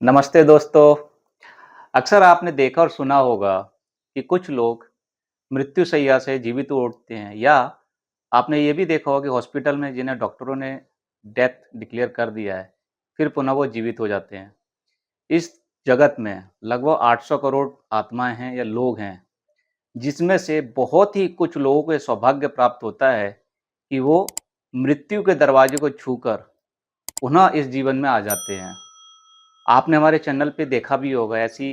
नमस्ते दोस्तों। अक्सर आपने देखा और सुना होगा कि कुछ लोग मृत्यु शैया से जीवित उठते हैं या आपने ये भी देखा होगा कि हॉस्पिटल में जिन्हें डॉक्टरों ने डेथ डिक्लेयर कर दिया है, फिर पुनः वो जीवित हो जाते हैं। इस जगत में लगभग 800 करोड़ आत्माएँ हैं या लोग हैं, जिसमें से बहुत ही कुछ लोगों को ये सौभाग्य प्राप्त होता है कि वो मृत्यु के दरवाजे को छूकर पुनः इस जीवन में आ जाते हैं। आपने हमारे चैनल पे देखा भी होगा ऐसी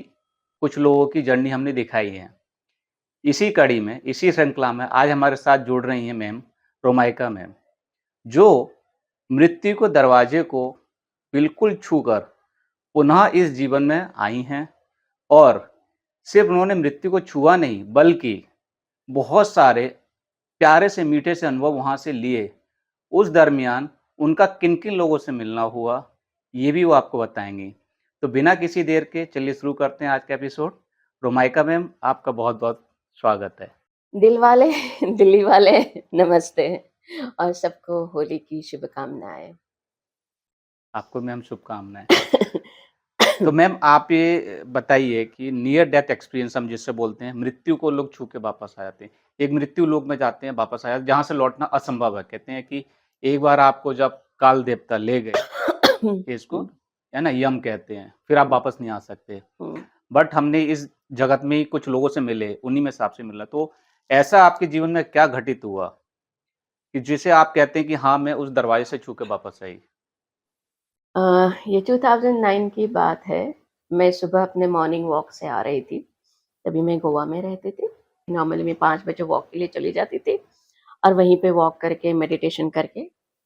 कुछ लोगों की जर्नी हमने दिखाई है। इसी कड़ी में, इसी श्रृंखला में आज हमारे साथ जुड़ रही हैं मैम, रोमाइका मैम, जो मृत्यु के दरवाजे को बिल्कुल छूकर पुनः इस जीवन में आई हैं और सिर्फ़ उन्होंने मृत्यु को छुआ नहीं, बल्कि बहुत सारे प्यारे से, मीठे से अनुभव वहाँ से लिए। उस दरमियान उनका किन-किन लोगों से मिलना हुआ, ये भी वो आपको बताएँगी। तो बिना किसी देर के चलिए शुरू करते हैं आज का एपिसोड। रोमाइका मैम, आपका बहुत-बहुत स्वागत है। दिल वाले दिल्ली वाले नमस्ते और सबको होली की शुभकामनाएँ। आपको मैम शुभकामनाएँ। तो मैम आप ये बताइए कि नियर डेथ एक्सपीरियंस हम जिसे बोलते हैं, मृत्यु को लोग छू के वापस आ जाते हैं। एक मृत्यु लोक में जाते हैं, वापस आया जहाँ से लौटना असंभव है। कहते हैं कि एक बार आपको जब काल देवता ले गए, इसको हुँ, है ना यम कहते हैं, फिर आप हुँ, वापस नहीं आ सकते। हुँ। बट हमने इस जगत में ही कुछ लोगों से मिले, उन्हीं में से आपसे मिला। तो ऐसा आपके जीवन में क्या घटित हुआ कि जिसे आप कहते हैं कि हाँ, मैं उस दरवाजे से छू के वापस आई? ये 2009 की बात है। मैं सुबह अपने मॉर्निंग वॉक से आ रही थी। तभी मैं गोवा में रहती थी। नॉर्मली मैं 5 बजे वॉक के लिए चली जाती थी और वहीं पे वॉक करके मेडिटेशन करके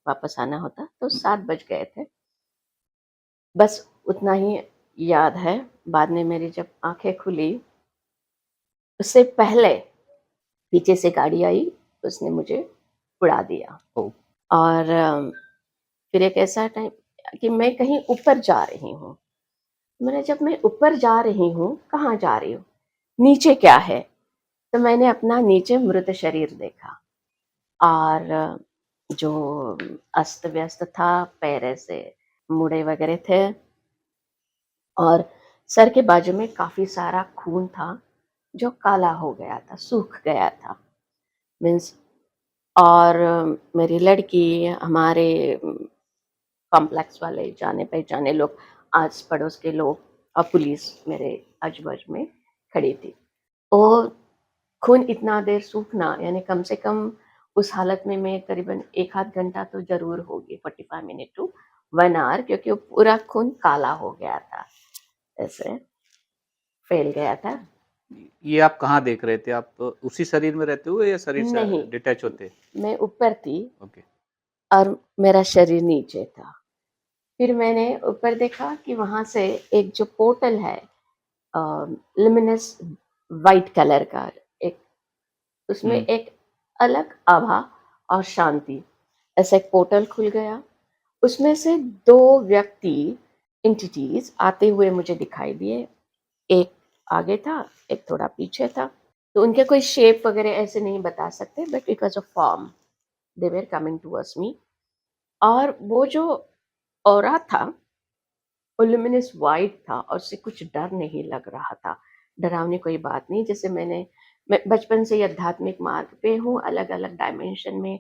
वापस आना होता। तो 7 बज गए थे। बस उतना ही याद है। बाद में मेरी जब आँखें खुली, उससे पहले पीछे से गाड़ी आई, उसने मुझे उड़ा दिया। ओह! और फिर एक ऐसा टाइम कि मैं कहीं ऊपर जा रही हूँ। मैंने जब मैं ऊपर जा रही हूँ, कहाँ जा रही हूँ? नीचे क्या है? तो मैंने अपना नीचे मृत शरीर देखा और जो अस्त-व्यस्त था, पैर ऐसे मुड़े वगैरह थे और सर के बाजू में काफ़ी सारा खून था, जो काला हो गया था, सूख गया था। मीन्स और मेरी लड़की, हमारे कॉम्प्लेक्स वाले जाने-पहचाने लोग, आस-पड़ोस के लोग और पुलिस मेरे आजू-बाजू में खड़ी थी। और खून इतना देर सूखना यानी कम से कम उस हालत में मैं करीबन 1 आध घंटा तो ज़रूर होगी, 45 मिनट टू 1 आवर, क्योंकि वो पूरा खून काला हो गया था, ऐसे फैल गया था। ये आप कहाँ देख रहे थे? आप उसी शरीर में रहते हुए या शरीर से नहीं, डिटैच होते? मैं ऊपर थी ओके। और मेरा शरीर नीचे था। फिर मैंने ऊपर देखा कि वहाँ से एक जो पोर्टल है, अ, लुमिनस व्हाइट कलर का, एक उसमें हुँ, एक अलग आभा और शांति, ऐसा एक पोर्टल खुल गया। उसमें से 2 व्यक्ति, एंटिटीज़ आते हुए मुझे दिखाई दिए। एक आगे था, एक थोड़ा पीछे था। तो उनके कोई शेप वगैरह ऐसे नहीं बता सकते, but it was a form, they were coming towards me. और वो जो ऑरा था, वो ल्यूमिनस व्हाइट था और उससे कुछ डर नहीं लग रहा था। डरावनी कोई बात नहीं, जैसे मैं बचपन से ही आध्यात्मिक मार्ग पे हूँ, अलग-अलग डायमेंशन में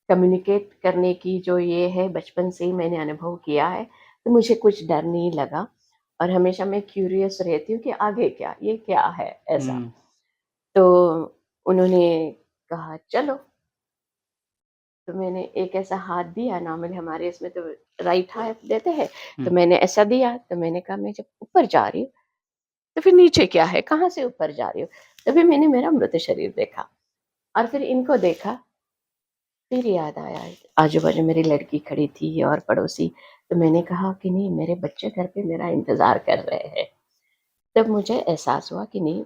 कम्युनिकेट करने की जो ये है, बचपन से ही मैंने अनुभव किया है, तो मुझे कुछ डर नहीं लगा और हमेशा मैं क्यूरियस रहती हूँ कि आगे क्या? ये क्या है? ऐसा। हुँ, तो उन्होंने कहा चलो, तो मैंने एक ऐसा हाथ दिया, नॉर्मली हमारे इसमें तो राइट हाथ देते हैं, तो हुँ। मैंने ऐसा दिया, तो मैंने कहा मैं जब ऊपर जा रही हूँ, तो फिर नीचे क्या है? कहाँ से ऊपर जा रही हूँ? तभी मैंने मेरा मृत शरीर देखा और फिर इनको देखा, फिर याद आया, आजू-बाजू मेरी लड़की खड़ी थी और पड़ोसी, तो मैंने कहा कि नहीं, मेरे बच्चे घर पे मेरा इंतज़ार कर रहे हैं। तब मुझे एहसास हुआ कि नहीं,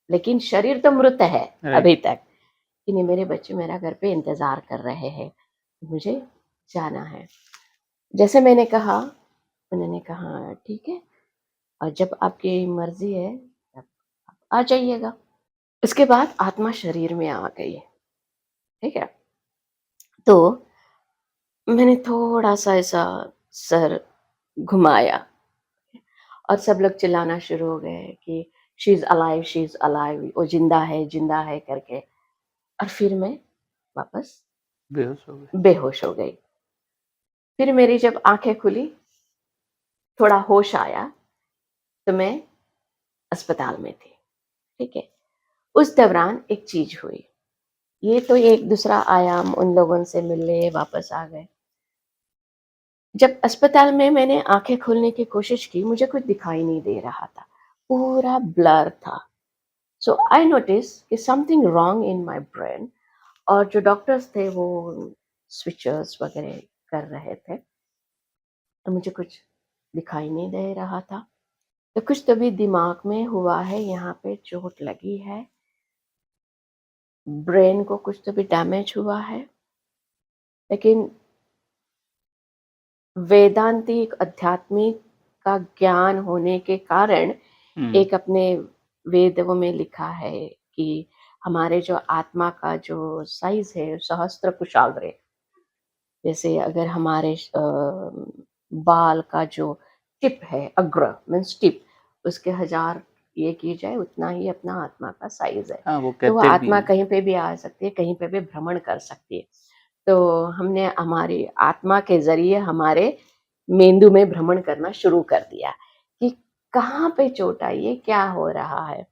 लेकिन शरीर तो मृत है राइट। अभी तक, कि नहीं, मेरे बच्चे मेरा घर पे इंतज़ार कर रहे हैं, मुझे जाना है। जैसे मैंने कहा, उन्होंने कहा ठीक है और जब आपकी मर्ज़ी है तब आप आ जाइएगा। उसके बाद आत्मा शरीर में आ गई, ठीक है? तो मैंने थोड़ा-सा ऐसा सर घुमाया, और सब लोग चिल्लाना शुरू हो गए कि she is alive, she is alive, वो जिंदा है करके। और फिर मैं वापस बेहोश हो गए। बेहोश हो गई। फिर मेरी जब आँखें खुली, थोड़ा होश आया, तो मैं अस्पताल में थी, ठीक है? उस दौरान एक चीज़ हुई, ये तो एक दूसरा आयाम, उन लोगों से मिले, वापस आ गए। जब अस्पताल में मैंने आँखें खोलने की कोशिश की, मुझे कुछ दिखाई नहीं दे रहा था, पूरा ब्लर था। सो आई नोटिस कि something wrong in my brain. और जो डॉक्टर्स थे वो स्विचेस वगैरह कर रहे थे, तो मुझे कुछ दिखाई नहीं दे रहा था। तो कुछ तो भी दिमाग में हुआ है, यहाँ पे चोट लगी है, ब्रेन को कुछ तो भी डैमेज हुआ है। लेकिन वेदांतिक आध्यात्मिक का ज्ञान होने के कारण हुँ, एक अपने वेदों में लिखा है कि हमारे जो आत्मा का जो साइज है सहस्त्र कुशाग्र, जैसे अगर हमारे बाल का जो टिप है, अग्र मीन्स टिप, उसके 1000 ये की जाए, उतना ही अपना आत्मा का साइज है। हाँ, वो तो वो कहते भी आत्मा हैं। कहीं पे भी आ सकती है, कहीं पे भी भ्रमण कर सकती है। तो हमने हमारी आत्मा के ज़रिए हमारे मेंदु में भ्रमण करना शुरू कर दिया कि कहाँ पे चोट आई है, क्या हो रहा है।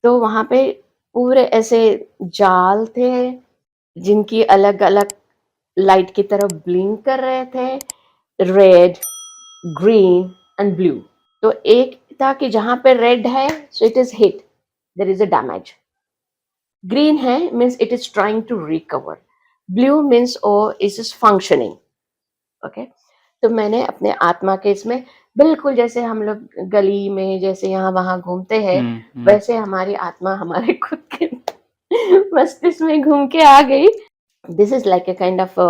तो वहाँ पे पूरे ऐसे जाल थे, जिनकी अलग-अलग लाइट की तरह ब्लिंक कर रहे थे, रेड, ग्रीन एंड ब्लू। तो एक था कि जहाँ पे रेड है, so it is hit, there is a damage. Green है means it is trying to recover. Blue means oh it is functioning, okay. तो मैंने अपने आत्मा के इसमें बिल्कुल जैसे हम लोग गली में जैसे यहाँ वहाँ घूमते हैं, हुँ, हुँ। वैसे हमारी आत्मा हमारे खुद के मस्तिष्क में घूम के आ गई। This is like a kind of a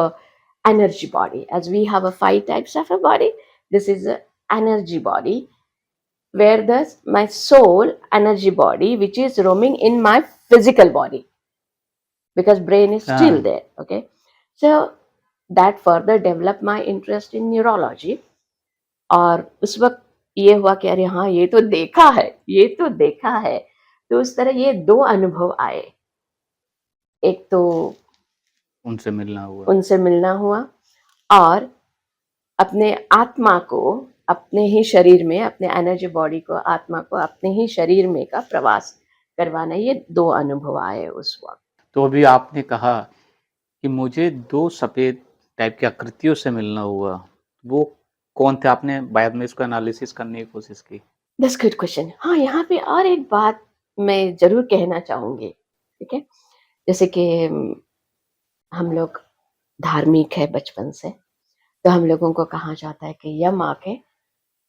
energy body. As we have a 5 types of a body, this is a energy body where the my soul energy body which is roaming in my physical body, because brain is still हाँ, there, okay. So that further developed my interest in neurology। और उस वक्त ये हुआ कि अरे हाँ, ये तो देखा है, ये तो देखा है। तो उस तरह ये 2 अनुभव आए। एक तो उनसे मिलना हुआ। उनसे मिलना हुआ, और अपने आत्मा को अपने ही शरीर में, अपने एनर्जी बॉडी को, आत्मा को अपने ही शरीर में का प्रवास करवाना, ये 2 अनुभव आए उस वक़्त। तो अभी आपने कहा कि मुझे 2 सफ़ेद टाइप की आकृतियों से मिलना हुआ। वो कौन थे? आपने बाद में इसको एनालिसिस करने की कोशिश की? That's good question. हाँ, यहाँ पे और एक बात मैं ज़रूर कहना चाहूँगी, ठीक है? जैसे कि हम लोग धार्मिक है बचपन से, तो हम लोगों को कहा जाता है कि यम आके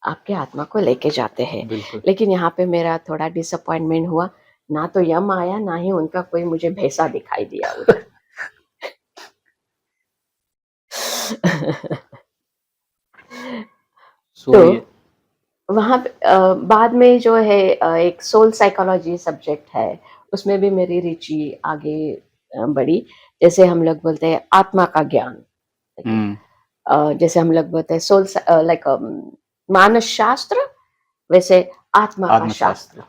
आपके आत्मा को लेके जाते हैं। बिल्कुल। लेकिन यहाँ पे मेरा थोड़ा डिसअपॉइंटमेंट हुआ, ना तो यम आया, ना ही उनका कोई मुझे भैसा दिखाई दिया उधर। सो तो ये वहाँ पे बाद में जो है एक सोल साइकोलॉजी सब्जेक्ट है, उसमें भी मेरी रुचि आगे बढ़ी। जैसे हम लोग बोलते हैं आत्मा का ज्ञान, ठीक है? हुँ, जैसे हम लोग बोलते हैं लाइक मानस शास्त्र, वैसे आत्मा का शास्त्र। आत्मशास्त्र।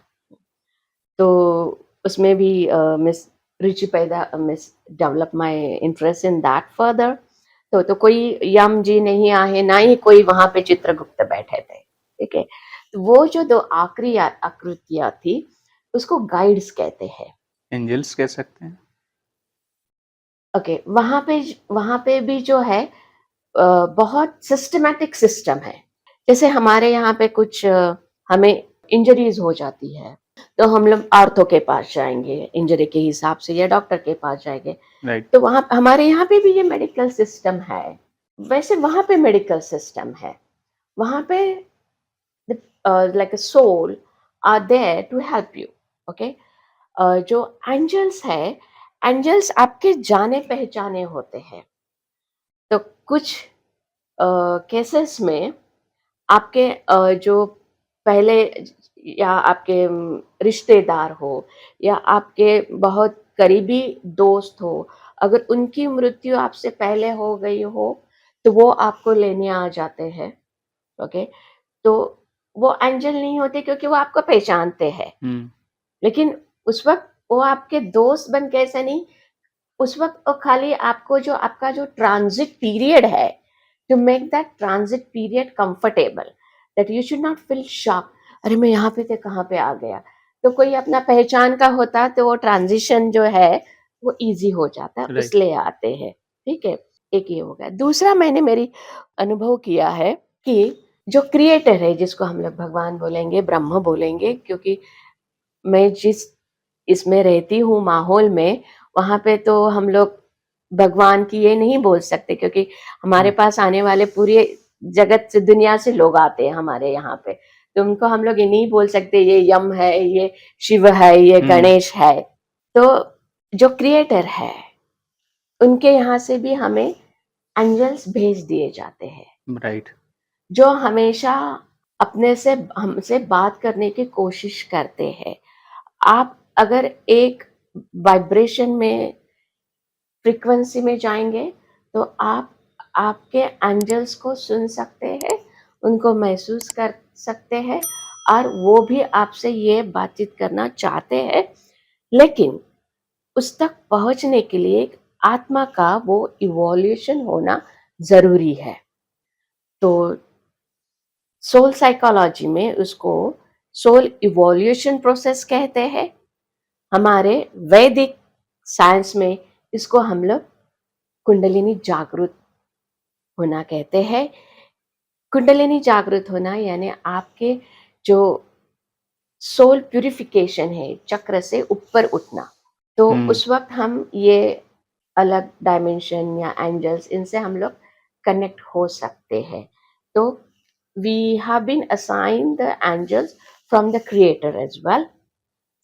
तो उसमें भी मिस रुचि पैदा miss develop my interest in that further. तो कोई यम जी नहीं आए, ना ही कोई वहाँ पे चित्रगुप्त बैठे थे, ठीक है? तो वो जो 2 आखिरी आकृतियाँ थी, उसको गाइड्स कहते हैं। एंजेल्स कह सकते हैं। ओके, वहाँ पे भी जो है बहुत सिस्टमैटिक सिस्टम है। जैसे हमारे यहाँ पे कुछ हमें इंजरीज़ हो जाती है, तो हम लोग ऑर्थो के पास जाएँगे, इंजरी के हिसाब से, या डॉक्टर के पास जाएँगे। राइट। तो वहाँ हमारे यहाँ पे भी ये मेडिकल सिस्टम है। वैसे वहाँ पे मेडिकल सिस्टम है। वहाँ पे like a soul are there to help you, okay. जो एंजल्स है, एंजल्स आपके जाने-पहचाने होते हैं। तो कुछ केसेस में आपके जो पहले या आपके रिश्तेदार हो, या आपके बहुत करीबी दोस्त हो, अगर उनकी मृत्यु आपसे पहले हो गई हो, तो वो आपको लेने आ जाते हैं, ओके। तो वो एंजल नहीं होते क्योंकि वो आपको पहचानते हैं। लेकिन उस वक़्त वो आपके दोस्त बन के ऐसा नहीं, उस वक़्त वो खाली आपको जो आपका जो ट्रांज़िट पीरियड है, to make that transit period comfortable, that you should not feel shock, अरे! मैं यहाँ पे थे, कहाँ पे आ गया? तो कोई अपना पहचान का होता तो वो ट्रांज़िशन जो है, वो ईज़ी हो जाता, राइट। इसलिए आते हैं, ठीक है? एक ये हो गया। दूसरा मैंने मेरी अनुभव किया है कि जो क्रिएटर है, जिसको हम लोग भगवान बोलेंगे, ब्रह्म बोलेंगे, क्योंकि मैं जिस इसमें रहती हूँ माहौल में, वहाँ पे तो हम लोग भगवान की ये नहीं बोल सकते, क्योंकि हमारे हुँ, पास आने वाले पूरे जगत से, दुनिया से लोग आते हैं हमारे यहाँ पे। तो उनको हम लोग ये नहीं बोल सकते ये यम है, ये शिव है, ये हुँ, गणेश है। तो जो क्रिएटर है, उनके यहाँ से भी हमें एंजल्स भेज दिए जाते हैं, राइट। जो हमेशा अपने से हमसे बात करने की कोशिश करते हैं। आप अगर एक वाइब्रेशन में, फ्रीक्वेंसी में जाएँगे, तो आप आपके एंजल्स को सुन सकते हैं, उनको महसूस कर सकते हैं, और वो भी आपसे ये बातचीत करना चाहते हैं। लेकिन उस तक पहुँचने के लिए एक आत्मा का वो इवोल्यूशन होना ज़रूरी है। तो सोल साइकोलॉजी में उसको सोल इवोल्यूशन प्रोसेस कहते हैं। हमारे वैदिक साइंस में इसको हम लोग कुंडलिनी जागृत होना कहते हैं। कुंडलिनी जागृत होना यानी आपके जो सोल प्यूरिफिकेशन है, चक्र से ऊपर उठना। तो हुँ, उस वक़्त हम ये अलग डायमेंशन या एंजल्स, इनसे हम लोग कनेक्ट हो सकते हैं। तो we have been assigned the angels from the creator as well.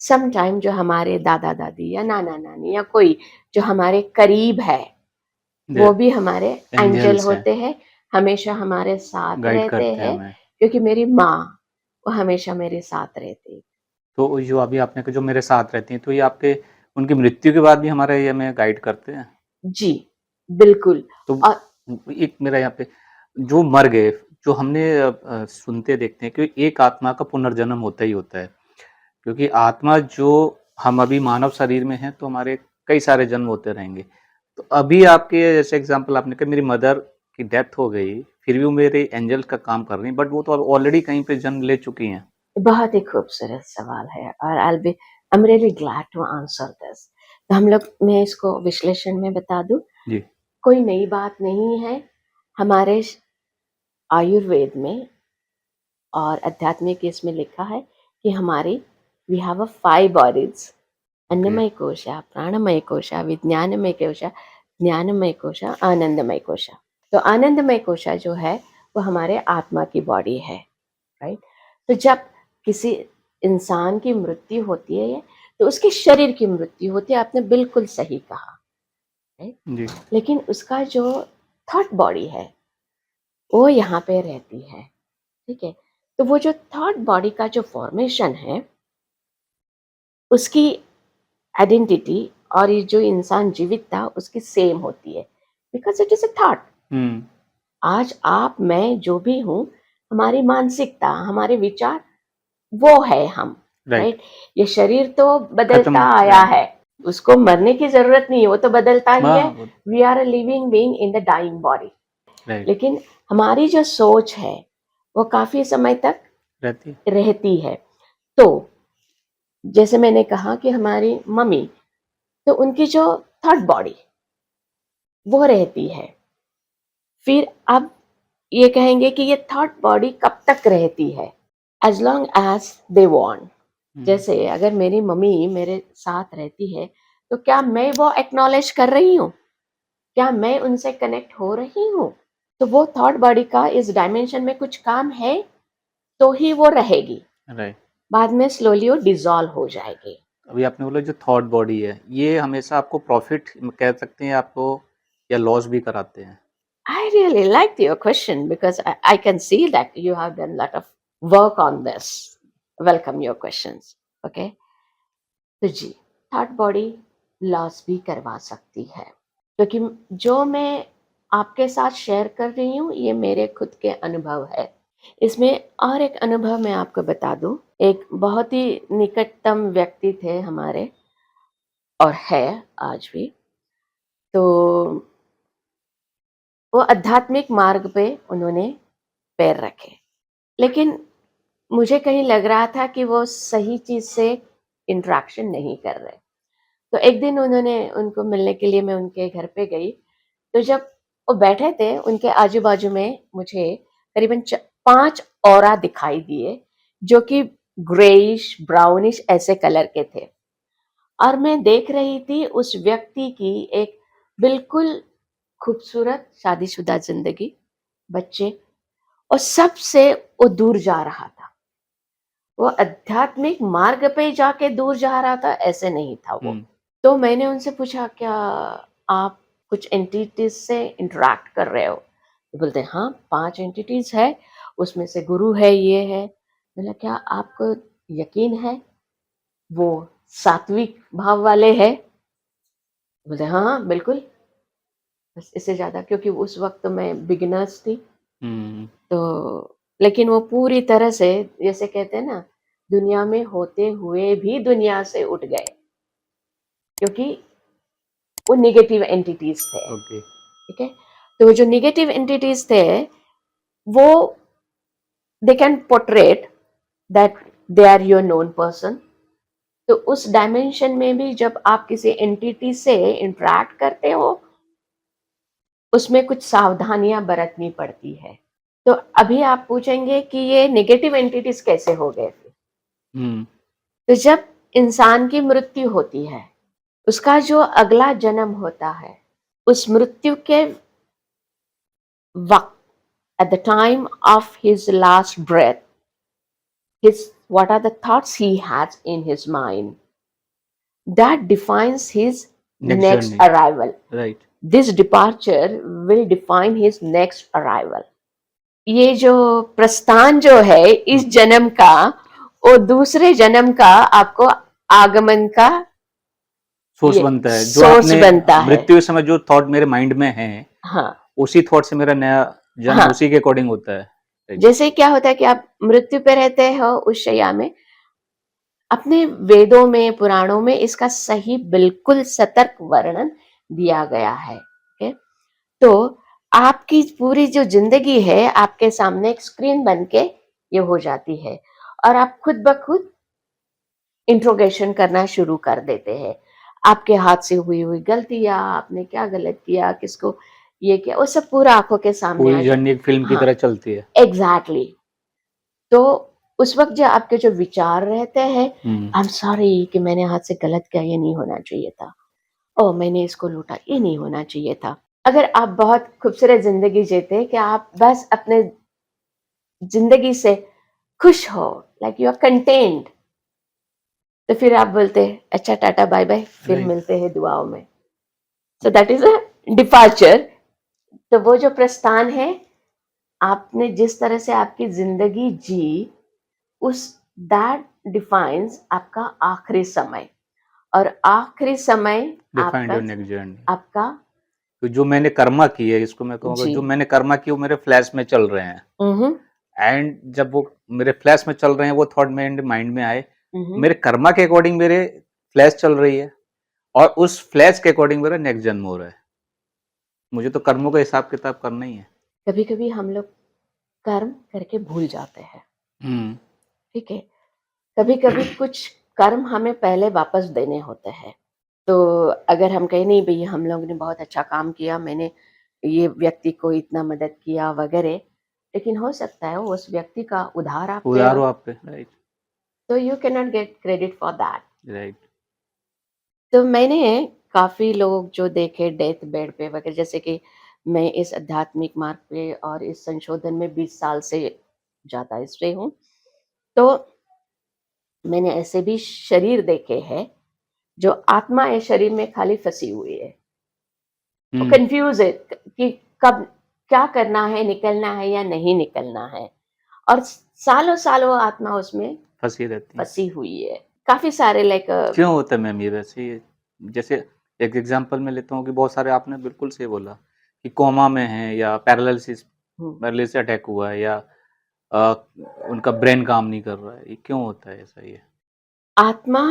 Sometime जो हमारे दादा-दादी या नाना-नानी या कोई जो हमारे करीब है, या वो भी हमारे एंजल एंजेल्स हैं, होते हैं, हमेशा हमारे साथ गाइड रहते करते हैं हैं, हमें। क्योंकि मेरी माँ, वो हमेशा मेरे साथ रहती। तो जो अभी आपने कहा जो मेरे साथ रहती हैं, तो ये आपके उनकी मृत्यु के बाद भी हमारा ये हमें गाइड करते हैं? जी, बिल्कुल। तो और एक मेरा यहाँ पे जो मर गए, जो हमने सुनते देखते हैं कि एक आत्मा का पुनर्जन्म होता ही होता है। क्योंकि आत्मा जो हम अभी मानव शरीर में हैं, तो हमारे कई सारे जन्म होते रहेंगे। तो अभी आपके जैसे एग्ज़ाम्पल आपने कहा मेरी मदर की डेथ हो गई, फिर भी वो मेरे एंजल का काम कर रही हैं, बट वो तो अब ऑलरेडी कहीं पे जन्म ले चुकी हैं। बहुत ही खूबसूरत सवाल है, और I am really glad to answer this. तो हम लोग, मैं इसको विश्लेषण में बता दूँ, जी, कोई नई बात नहीं है। हमारे आयुर्वेद में और आध्यात्मिक इसमें लिखा है कि हमारी we have a 5 bodies, okay. अन्नमय कोश, प्राणमय कोश, विज्ञानमय कोश, ज्ञानमय कोश, आनंदमय कोश। तो आनंदमय कोश जो है, वो हमारे आत्मा की बॉडी है, राइट? तो जब किसी इंसान की मृत्यु होती है, तो उसके शरीर की मृत्यु होती है, आपने बिल्कुल सही कहा, राइट? जी, लेकिन उसका जो थॉट बॉडी है, वो यहाँ पे रहती है, ठीक है? तो वो जो थॉट बॉडी का जो फॉर्मेशन है, उसकी आइडेंटिटी और ये जो इंसान जीवित था, उसकी सेम होती है, because it is a thought. हुँ, आज आप, मैं जो भी हूँ, हमारी मानसिकता, हमारे विचार, वो है हम, राइट, राइट? ये शरीर तो बदलता खत्म आया राइट, है, उसको मरने की ज़रूरत नहीं है, वो तो बदलता ही है। हाँ, वो we are a living being in the dying body. Right, लेकिन हमारी जो सोच है, वो काफ़ी समय तक रहती है। रहती है। तो जैसे मैंने कहा कि हमारी मम्मी, तो उनकी जो थॉट बॉडी, वो रहती है। फिर अब ये कहेंगे कि ये थॉट बॉडी कब तक रहती है? As long as they want. हुँ, जैसे अगर मेरी मम्मी मेरे साथ रहती है, तो क्या मैं वो एक्नॉलेज कर रही हूँ? क्या मैं उनसे कनेक्ट हो रही हूँ? तो वो थॉट बॉडी का इस डायमेंशन में कुछ काम है, तो ही वो रहेगी। राइट। बाद में स्लोली वो डिसॉल्व हो जाएगी। अभी आपने बोला जो थॉट बॉडी है, ये हमेशा आपको प्रॉफ़िट कह सकते हैं आपको या लॉस भी कराते हैं? I really liked your question because I can see that you have done a lot of work on this. Welcome your questions. Okay. तो जी, थॉट बॉडी लॉस भी करवा सकती है, क्योंकि जो मैं आपके साथ शेयर कर रही हूँ, ये मेरे खुद के अनुभव है। इसमें और एक अनुभव मैं आपको बता दूँ। एक बहुत ही निकटतम व्यक्ति थे हमारे और है आज भी। तो वो आध्यात्मिक मार्ग पे उन्होंने पैर रखे। लेकिन मुझे कहीं लग रहा था कि वो सही चीज़ से इंटरैक्शन नहीं कर रहे। तो एक दिन उनको मिलने के लिए मैं उनके घर पे गई। तो जब वो बैठे थे, उनके आजू-बाजू में मुझे करीबन 5 औरा दिखाई दिए, जो कि ग्रेइश, ब्राउनिश ऐसे कलर के थे। और मैं देख रही थी उस व्यक्ति की एक बिल्कुल खूबसूरत शादीशुदा ज़िंदगी, बच्चे और सबसे वो दूर जा रहा था। वो आध्यात्मिक मार्ग पे जाके दूर जा रहा था, ऐसे नहीं था वो। हुँ, तो मैंने उनसे पूछा, क्या आप कुछ एंटिटीज से इंटरेक्ट कर रहे हो? तो बोलते हैं, हाँ 5 एंटिटीज है, उसमें से गुरु है, ये है। मैंने क्या आपको यकीन है वो सात्विक भाव वाले है? बोलते हाँ हाँ बिल्कुल। बस इससे ज्यादा, क्योंकि उस वक्त तो मैं बिगिनर्स थी। हुँ, तो लेकिन वो पूरी तरह से, जैसे कहते हैं ना, दुनिया में होते हुए भी दुनिया से उठ गए, क्योंकि वो नेगेटिव एंटिटीज थे। ओके। ठीक है। तो वो जो नेगेटिव एंटिटीज थे, वो they can portrait that they are your known person. तो उस डायमेंशन में भी जब आप किसी एंटिटी से इंटरेक्ट करते हो, उसमें कुछ सावधानियां बरतनी पड़ती है। तो अभी आप पूछेंगे कि ये नेगेटिव एंटिटीज कैसे हो गए फिर? हुँ, तो जब इंसान की मृत्यु होती है, उसका जो अगला जन्म होता है, उस मृत्यु के वक्त, at the time of his last breath, his what are the thoughts he has in his mind, that defines his next next journey, arrival. Right. This departure will define his next arrival. ये जो प्रस्थान जो है हुँ, इस जन्म का, वो दूसरे जन्म का आपको आगमन का सोर्स ये बनता है। जो सोर्स आपने बनता है। मृत्यु के समय जो थॉट मेरे माइंड में हैं, हाँ उसी थॉट से मेरा नया जन्म हाँ। उसी के अकॉर्डिंग होता है। राइट। जैसे क्या होता है कि आप मृत्यु पे रहते हो उस शैया में, अपने वेदों में, पुराणों में इसका सही बिल्कुल सतर्क वर्णन दिया गया है। ओके। तो आपकी पूरी जो जिंदगी है आपके सामने एक स्क्रीन बन के ये हो जाती है, और आप खुद ब खुद इंट्रोगेशन करना शुरू कर देते हैं। आपके हाथ से हुई हुई गलतियां, आपने क्या गलत किया, किसको ये किया, वो सब पूरा आंखों के सामने आ पूरी जाए। जर्नी एक फ़िल्म की हाँ, तरह चलती है। Exactly exactly। तो उस वक्त जो आपके जो विचार रहते हैं, हुँ, आई एम सॉरी कि मैंने हाथ से गलत किया, ये नहीं होना चाहिए था। ओह मैंने इसको लूटा, ये नहीं होना चाहिए था। अगर आप बहुत खूबसूरत जिंदगी जीते कि आप बस अपने जिंदगी से खुश हो, लाइक यू आर कंटेंट, तो फिर आप बोलते हैं अच्छा टाटा बाय बाय, फिर राइट। मिलते हैं दुआओं में। So that is a departure. तो वो जो प्रस्थान है, आपने जिस तरह से आपकी जिंदगी जी, उस दैट डिफाइंस आपका आखिरी समय। और आखिरी समय डिफाइंड आपका योर नेक्स्ट जर्नी। आपका तो जो मैंने कर्मा की है, इसको मैं कहूँगा, जी। जो मैंने कर्मा की वो मेरे फ्लैश में चल रहे हैं। हम्म एंड जब वो मेरे फ्लैश में चल रहे हैं, वो थॉट मेरे माइंड में आए, हम्म। मेरे कर्मा के अकॉर्डिंग मेरे फ्लैश चल रही है, और उस फ्लैश के अकॉर्डिंग मेरा नेक्स्ट जन्म हो रहा है। मुझे तो कर्मों का हिसाब किताब करना ही है। कभी कभी हम लोग कर्म करके भूल जाते हैं। हुँ, ठीक है। कभी कभी कुछ कर्म हमें पहले वापस देने होते हैं। तो अगर हम कहें नहीं भई हम लोग ने बहुत अच्छा काम किया, मैंने ये व्यक्ति को इतना मदद किया वगैरह, लेकिन हो सकता है उस व्यक्ति का उधार आप पे उधार हो, हो आप पे। राइट, तो you can not gate credit for that. Right. तो मैंने काफ़ी लोग जो देखे डेथ बेड पे वगैरह, जैसे कि मैं इस आध्यात्मिक मार्ग पे और इस संशोधन में 20 साल से ज़्यादा इससे हूँ। तो मैंने ऐसे भी शरीर देखे हैं, जो आत्मा है शरीर में खाली फँसी हुई है। वो हुँ, कंफ्यूज है कि कब क्या करना है, निकलना है या नहीं निकलना है। और सालों सालों आत्मा उसमें फँसी रहती हैं। फंसी हुई है। काफी सारे लाइक क्यों होता है मैम ये वैसे? ये जैसे एक एग्ज़ाम्पल मैं लेता हूँ कि बहुत सारे, आपने बिल्कुल सही बोला कि कोमा में हैं, या पैरालिसिस पैरालिसिस अटैक हुआ है, या उनका ब्रेन काम नहीं कर रहा है, ये क्यों होता है ऐसा ये? आत्मा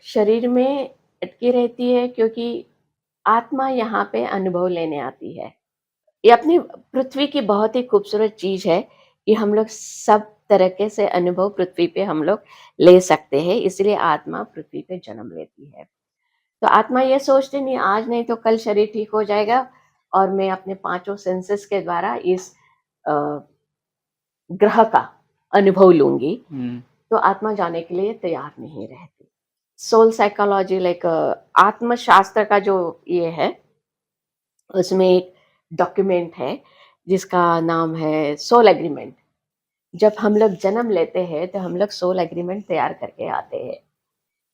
शरीर में अटकी रहती है क्योंकि आत्मा यहाँ पे अनुभव लेने आती है। ये अपनी पृथ्वी की बहुत ही खूबसूरत चीज़ है कि हम लोग सब तरीके से अनुभव पृथ्वी पे हम लोग ले सकते हैं, इसलिए आत्मा पृथ्वी पे जन्म लेती है। तो आत्मा ये सोचती नहीं आज नहीं तो कल शरीर ठीक हो जाएगा और मैं अपने पाँचों सेंसेस के द्वारा इस अ, ग्रह का अनुभव लूँगी, हुँ, तो आत्मा जाने के लिए तैयार नहीं रहती। सोल साइकोलॉजी लाइक आत्मशास्त्र का जो ये है, उसमें एक डॉक्यूमेंट है जिसका नाम है सोल एग्रीमेंट। जब हम लोग जन्म लेते हैं तो हम लोग सोल एग्रीमेंट तैयार करके आते हैं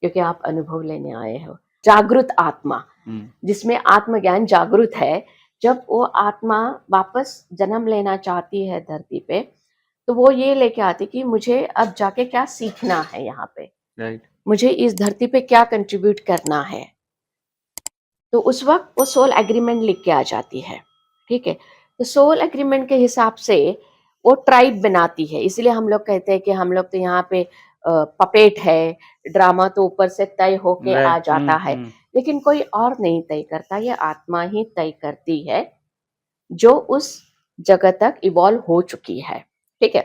क्योंकि आप अनुभव लेने आए हो। जागृत आत्मा, हुँ, जिसमें आत्मज्ञान जागृत है, जब वो आत्मा वापस जन्म लेना चाहती है धरती पे, तो वो ये लेके आती कि मुझे अब जाके क्या सीखना है यहाँ पे, राइट। मुझे इस धरती पे क्या कंट्रीब्यूट करना है। तो उस वक़्त वो सोल एग्रीमेंट लिख के आ जाती है, ठीक है? तो सोल एग्रीमेंट के हिसाब से वो ट्राइब बनाती है, इसलिए हम लोग कहते हैं कि हम लोग तो यहाँ पे पपेट है, ड्रामा तो ऊपर से तय होके आ राइट, जाता हुँ, है, हुँ, लेकिन कोई और नहीं तय करता, ये आत्मा ही तय करती है, जो उस जगह तक इवॉल्व हो चुकी है, ठीक है?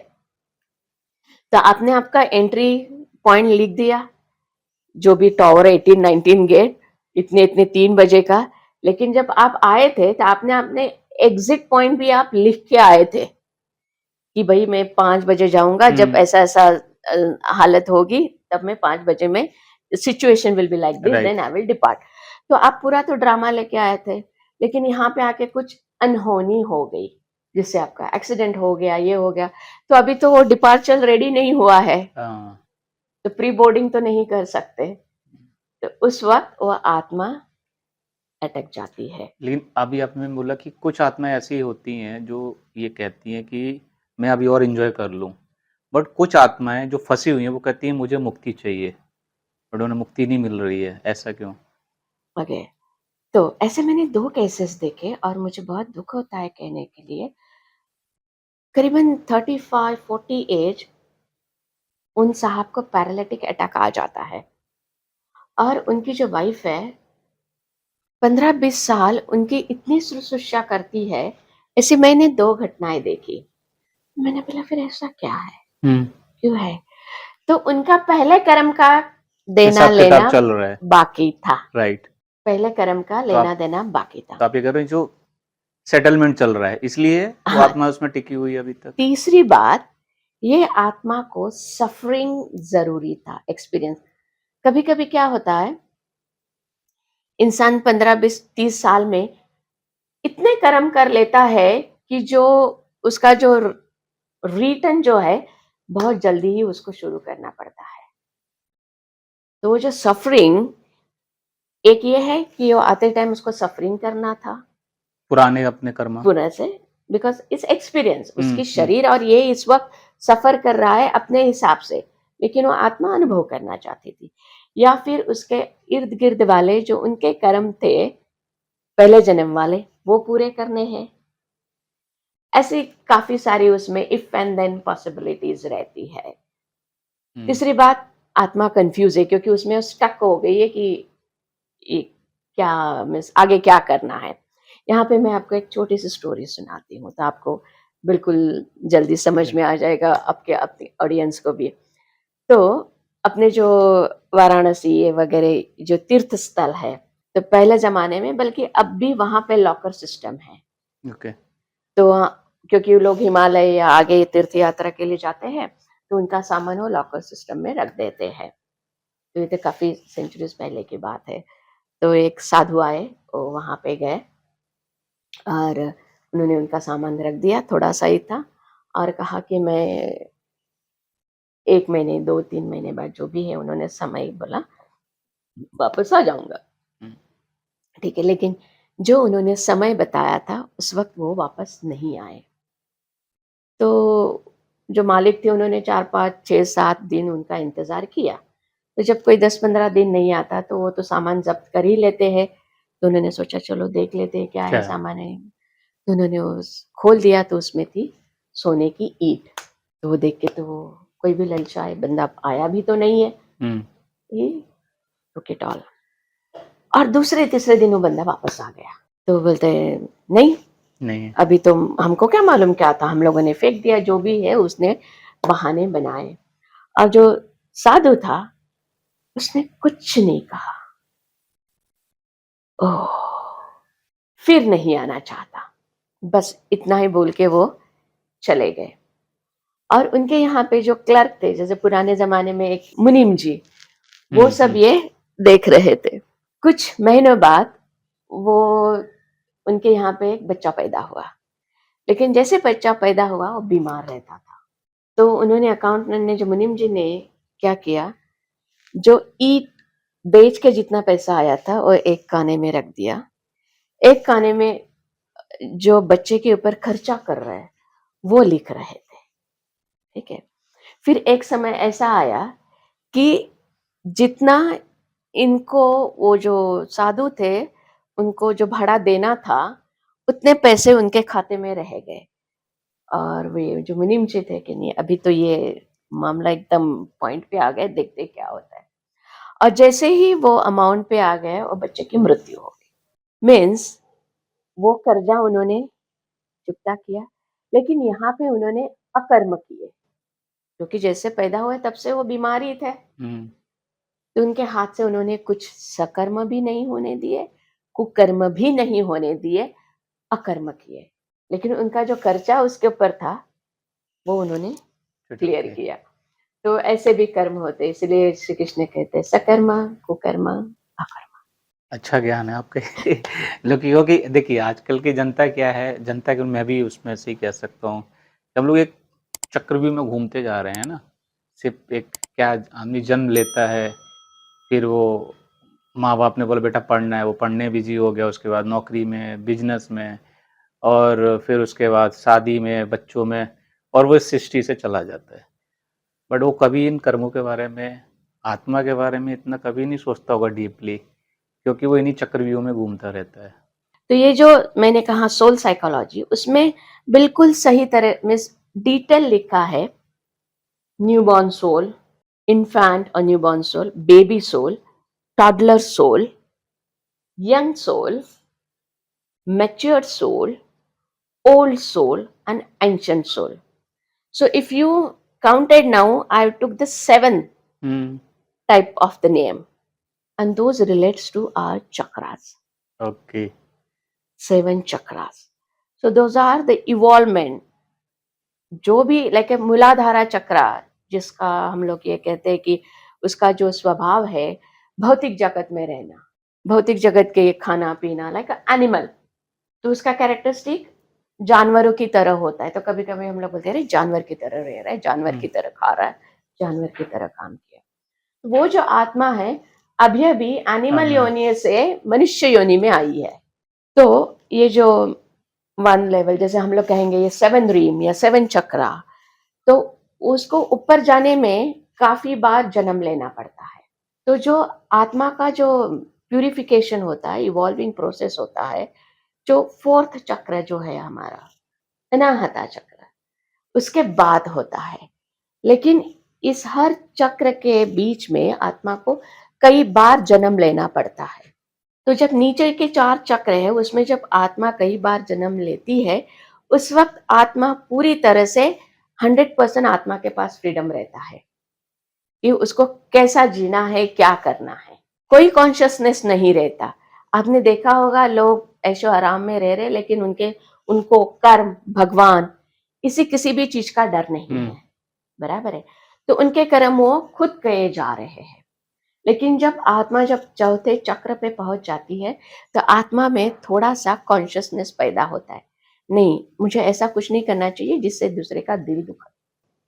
तो आपने आपका एंट्री पॉइंट लिख दिया, जो भी टॉवर है 18-19 गेट, इतने-इतने 3 बजे का, लेकिन जब आप आए थे तो आपने अपने एग्ज़िट पॉइंट भी आप लिख के आए थे, कि भई मैं 5 बजे जाऊँगा, जब हुँ, ऐसा-ऐसा हालत होगी तब मैं 5 बजे में situation will be like this right. Then I will depart. तो आप पूरा तो ड्रामा लेके आए थे, लेकिन यहाँ पे आके कुछ अनहोनी हो गई, जिससे आपका एक्सीडेंट हो गया, ये हो गया, तो अभी तो वो डिपार्चर रेडी नहीं हुआ है, हाँ, तो प्री बोर्डिंग तो नहीं कर सकते। तो उस वक़्त वो आत्मा अटक जाती है। लेकिन अभी आपने बोला कि कुछ आत्माएँ ऐसी होती हैं जो ये कहती हैं कि मैं अभी और एन्जॉय कर लूँ। बट कुछ आत्माएँ जो फँसी हुई हैं वो कहती हैं मुझे मुक्ति चाहिए, बट उन्हें मुक्ति नहीं मिल रही है, ऐसा क्यों? ओके, तो ऐसे मैंने 2 केसेस देखे और मुझे बहुत दुःख होता है कहने के लिए। करीबन 35-40 एज, उन साहब को पैरालिटिक अटैक आ जाता है और उनकी जो वाइफ़ है 15-20 साल उनकी इतनी शुश्रूषा करती है, ऐसी मैंने 2 घटनाएँ देखी। मैंने बोला फिर ऐसा क्या है? हुँ, क्यों है? तो उनका पहले कर्म का हिसाब-किताब देना-लेना चल रहा है, बाकी था। राइट। पहले कर्म का तो आप लेना-देना बाकी था। तो आप ये कह रहे हैं जो सेटलमेंट चल रहा है, इसलिए वो हाँ, आत्मा उसमें टिकी हुई है अभी तक? तीसरी बात, ये आत्मा को सफ़रिंग ज़रूरी था, एक्सपीरियंस। कभी-कभी क्या होता है, इंसान 15, 20, 30 साल में इतने कर्म कर लेता है कि जो उसका जो रिटर्न जो है, बहुत जल्दी ही उसको शुरू करना पड़ता है। तो वो जो सफ़रिंग, एक ये है कि वो आते टाइम उसको सफ़रिंग करना था पुराने अपने कर्मा? पूरा से, बिकॉज़ इट्स एक्सपीरियंस, हुँ, उसकी हुँ, शरीर और ये इस वक़्त सफ़र कर रहा है अपने हिसाब से, लेकिन वो आत्मा अनुभव करना चाहती थी। या फिर उसके इर्द-गिर्द वाले जो उनके कर्म थे, पहले जन्म वाले, वो पूरे करने हैं। ऐसी काफ़ी सारी उसमें इफ एंड देन पॉसिबिलिटीज़ रहती है। हुँ, तीसरी बात, आत्मा कन्फ्यूज़ है क्योंकि उसमें स्टक हो गई है कि ये क्या, मीन्स आगे क्या करना है। यहाँ पे मैं आपको एक छोटी-सी स्टोरी सुनाती हूँ, तो आपको बिल्कुल जल्दी समझ जी, में आ जाएगा, आपके अपने ऑडियंस को भी। तो अपने जो वाराणसी ये वगैरह जो तीर्थ स्थल है, तो पहले ज़माने में, बल्कि अब भी वहाँ पे लॉकर सिस्टम है। ओके, तो क्योंकि लोग हिमालय या आगे तीर्थ यात्रा के लिए जाते हैं, तो उनका सामान वो लॉकर सिस्टम में रख देते हैं। तो ये तो काफ़ी सेंचुरीज़ पहले की बात है। तो एक साधु आए, वो वहाँ पे गए और उन्होंने उनका सामान रख दिया, थोड़ा-सा ही था, और कहा कि मैं 1 महीने, 2-3 महीने बाद जो भी है, उन्होंने समय बोला, वापस आ जाऊँगा। हुँ, ठीक है, लेकिन जो उन्होंने समय बताया था, उस वक़्त वो वापस नहीं आए। तो जो मालिक थे उन्होंने 4, 5, 6, 7 दिन उनका इंतज़ार किया। तो जब कोई 10-15 दिन नहीं आता तो वो तो सामान ज़ब्त कर ही लेते हैं। तो उन्होंने सोचा चलो देख लेते हैं क्या है क्या है? सामान है। तो उन्होंने उस खोल दिया तो उसमें थी सोने की ईंट। तो वो देख के तो कोई भी ललचाए, बंदा आया भी तो नहीं है, हुँ, ये टुक इट ऑल। और दूसरे तीसरे दिन वो बंदा वापस आ गया, तो बोलते हैं नहीं, नहीं। अभी तो हमको क्या मालूम क्या था, हम लोगों ने फेंक दिया, जो भी है उसने बहाने बनाए। और जो साधु था उसने कुछ नहीं कहा, ओह, फिर नहीं आना चाहता, बस इतना ही बोल के वो चले गए। और उनके यहाँ पे जो क्लर्क थे, जैसे पुराने जमाने में एक मुनीम जी, वो हुँ, सब हुँ, ये देख रहे थे। कुछ महीनों बाद वो उनके यहाँ पे एक बच्चा पैदा हुआ, लेकिन जैसे बच्चा पैदा हुआ वो बीमार रहता था। तो उन्होंने अकाउंटेंट ने, जो मुनीम जी ने क्या किया, जो ईट बेच के जितना पैसा आया था वो एक खाने में रख दिया, एक खाने में जो बच्चे के ऊपर खर्चा कर रहे हैं वो लिख रहे थे। ठीक है। फिर एक समय ऐसा आया कि जितना इनको, वो जो साधु थे, उनको जो भाड़ा देना था उतने पैसे उनके खाते में रह गए। और वे जो मुनीम जी थे कि नहीं, अभी तो ये मामला एकदम पॉइंट पे आ गए, देखते क्या होता है। और जैसे ही वो अमाउंट पे आ गए और बच्चे की मृत्यु हो गई, मीन्स वो कर्जा उन्होंने चुकता किया, लेकिन यहाँ पे उन्होंने अकर्म किए, क्योंकि जैसे पैदा हुए तब से वो बीमारी थे, हुँ। तो उनके हाथ से उन्होंने कुछ सकर्म भी नहीं होने दिए, कुकर्म भी नहीं होने दिए, अकर्म किए। लेकिन उनका जो कर्जा उसके ऊपर था वो उन्होंने चुटक क्लियर के। किया। तो ऐसे भी कर्म होते हैं, इसलिए श्री कृष्ण कहते हैं सकर्म, कुकर्म, अकर्म। अच्छा ज्ञान है आपके। लोग, क्योंकि देखिए आजकल की जनता क्या है, जनता के, मैं भी उसमें से ही कह सकता हूँ, हम लोग एक चक्रव्यूह में घूमते जा रहे हैं ना। सिर्फ एक, क्या आदमी जन्म लेता है, फिर वो माँ बाप ने बोला बेटा पढ़ना है, वो पढ़ने बिजी हो गया, उसके बाद नौकरी में, बिजनेस में, और फिर उसके बाद शादी में, बच्चों में, और वो इस सृष्टि से चला जाता है। बट वो कभी इन कर्मों के बारे में, आत्मा के बारे में इतना कभी नहीं सोचता होगा डीपली, क्योंकि वो इन्हीं चक्रव्यूह में घूमता रहता है। तो ये जो मैंने कहा सोल साइकोलॉजी, उसमें बिल्कुल सही तरह में डिटेल लिखा है। न्यूबॉर्न सोल, इन्फेंट और newborn soul, baby soul, toddler soul, young soul, matured soul, old soul, and ancient soul. So if you counted now, I took the seven hmm. type of the name, and those relates to our chakras. Okay. 7 chakras. So those are the evolvement. जो भी like मूलाधारा चक्रा, जिसका हम लोग ये कहते हैं कि उसका जो स्वभाव है भौतिक जगत में रहना, भौतिक जगत के खाना पीना, लाइक एनिमल, तो उसका कैरेक्टरिस्टिक जानवरों की तरह होता है। तो कभी कभी हम लोग बोलते हैं अरे जानवर की तरह रह रहा है, जानवर की तरह खा रहा है, जानवर की तरह काम किया। तो वो जो आत्मा है अभी अभी एनिमल हाँ। योनि से मनुष्य योनि में आई है। तो ये जो 1 लेवल, जैसे हम लोग कहेंगे ये 7 रीम या 7 चक्रा, तो उसको ऊपर जाने में काफी बार जन्म लेना पड़ता है। तो जो आत्मा का जो प्यूरिफिकेशन होता है, इवॉल्विंग प्रोसेस होता है, जो 4th चक्र जो है हमारा अनाहता चक्र, उसके बाद होता है। लेकिन इस हर चक्र के बीच में आत्मा को कई बार जन्म लेना पड़ता है। तो जब नीचे के 4 चक्र है उसमें जब आत्मा कई बार जन्म लेती है, उस वक्त आत्मा पूरी तरह से 100% आत्मा के पास फ्रीडम रहता है कि उसको कैसा जीना है, क्या करना है। कोई कॉन्शियसनेस नहीं रहता। आपने देखा होगा लोग ऐशो आराम में रह रहे, लेकिन उनको कर्म, भगवान, इसी किसी भी चीज का डर नहीं है। बराबर है। तो उनके कर्म वो खुद किए जा रहे हैं। लेकिन जब आत्मा जब 4थे चक्र पे पहुंच जाती है, तो आत्मा में थोड़ा सा कॉन्शियसनेस पैदा होता है, नहीं मुझे ऐसा कुछ नहीं करना चाहिए जिससे दूसरे का दिल दुखे।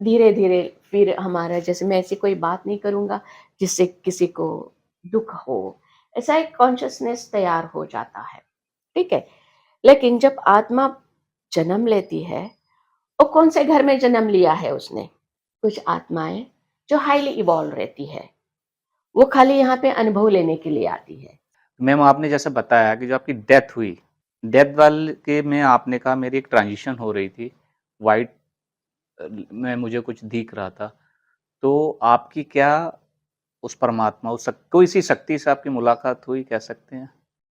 धीरे धीरे फिर हमारा, जैसे मैं ऐसी कोई बात नहीं करूंगा जिससे किसी को दुख हो, ऐसा एक कॉन्शियसनेस तैयार हो जाता है। ठीक है। लेकिन जब आत्मा जन्म लेती है, वो कौन से घर में जन्म लिया है उसने? कुछ आत्माएं जो हाईली इवॉल्व रहती है, वो खाली यहाँ पे अनुभव लेने के लिए आती है। मैम आपने जैसे बताया कि जो आपकी डेथ हुई, डेथ वाले के में आपने कहा मेरी एक ट्रांजिशन हो रही थी, वाइट में मुझे कुछ दिख रहा था। तो आपकी क्या उस परमात्मा उस कोई सी शक्ति से आपकी मुलाकात हुई कह सकते हैं?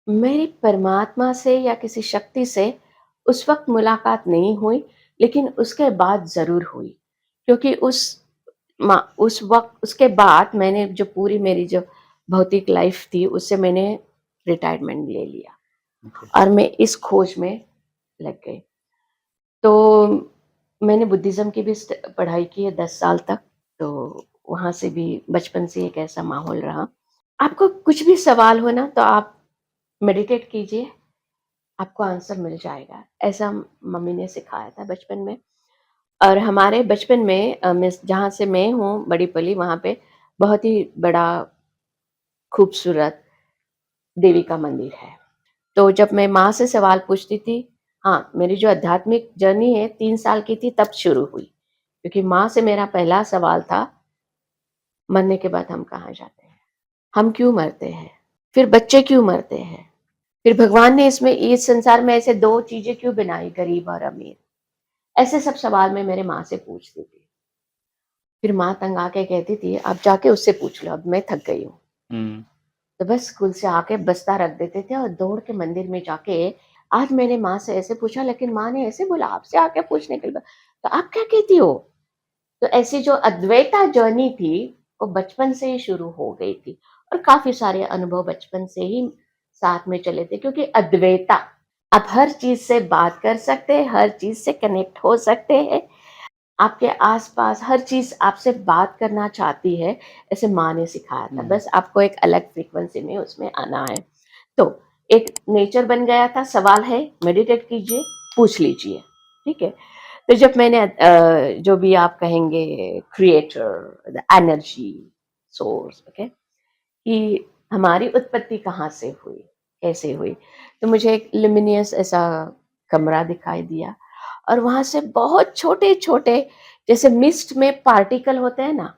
मेरी परमात्मा से या किसी शक्ति से उस वक़्त मुलाकात नहीं हुई, लेकिन उसके बाद ज़रूर हुई। क्योंकि उस वक़्त उसके बाद मैंने जो पूरी मेरी जो भौतिक लाइफ़ थी, उससे मैंने रिटायरमेंट ले लिया ओके। और मैं इस खोज में लग गई। तो मैंने बुद्धिज़्म की भी पढ़ाई की है 10 साल तक, तो वहाँ से भी बचपन से एक ऐसा माहौल रहा। आपको कुछ भी सवाल हो ना, तो आप मेडिटेट कीजिए, आपको आंसर मिल जाएगा। ऐसा मम्मी ने सिखाया था बचपन में। और हमारे बचपन में मैं जहाँ से मैं हूँ, बड़ी पली, वहाँ पे बहुत ही बड़ा खूबसूरत देवी का मंदिर है। तो जब मैं माँ से सवाल पूछती थी, हाँ, मेरी जो आध्यात्मिक जर्नी है 3 साल की थी तब शुरू हुई। क्योंकि माँ से मेरा पहला सवाल था, मरने के बाद हम कहाँ जाते हैं? हम क्यों मरते हैं? फिर बच्चे क्यों मरते हैं? फिर भगवान ने इस संसार में ऐसे 2 चीज़ें क्यों बनाई, गरीब और अमीर? ऐसे सब सवाल मैं मेरे माँ से पूछती थी। फिर माँ तंग आके कहती थी, "आप जाके उससे पूछ लो, अब मैं थक गई हूँ।" हुँ। तो बस स्कूल से आके बस्ता रख देते थे और दौड़ के मंदिर में जाके, आज मैंने माँ से ऐसे पूछा, लेकिन माँ ने ऐसे बोला, आपसे आके पूछने के लिए, तो आप क्या कहती हो? तो ऐसी जो अद्वैता जर्नी थी, वो बचपन से ही शुरू हो गई थी और काफ़ी सारे अनुभव बचपन से ही साथ में चले थे, क्योंकि अद्वैता, आप हर चीज़ से बात कर सकते हैं, हर चीज़ से कनेक्ट हो सकते हैं। आपके आस-पास हर चीज़ आपसे बात करना चाहती है, ऐसे माँ ने सिखाया था। हुँ। बस आपको एक अलग फ्रीक्वेंसी में उसमें आना है। तो एक नेचर बन गया था, सवाल है, मेडिटेट कीजिए, पूछ लीजिए, ठीक है? तो जब मैंने जो भी आप कहेंगे, creator, the energy, source, okay, कि हमारी उत्पत्ति कहाँ से हुई, कैसे हुई? तो मुझे एक ल्यूमिनियस ऐसा कमरा दिखाई दिया और वहाँ से बहुत छोटे-छोटे, जैसे मिस्ट में पार्टिकल होते हैं ना,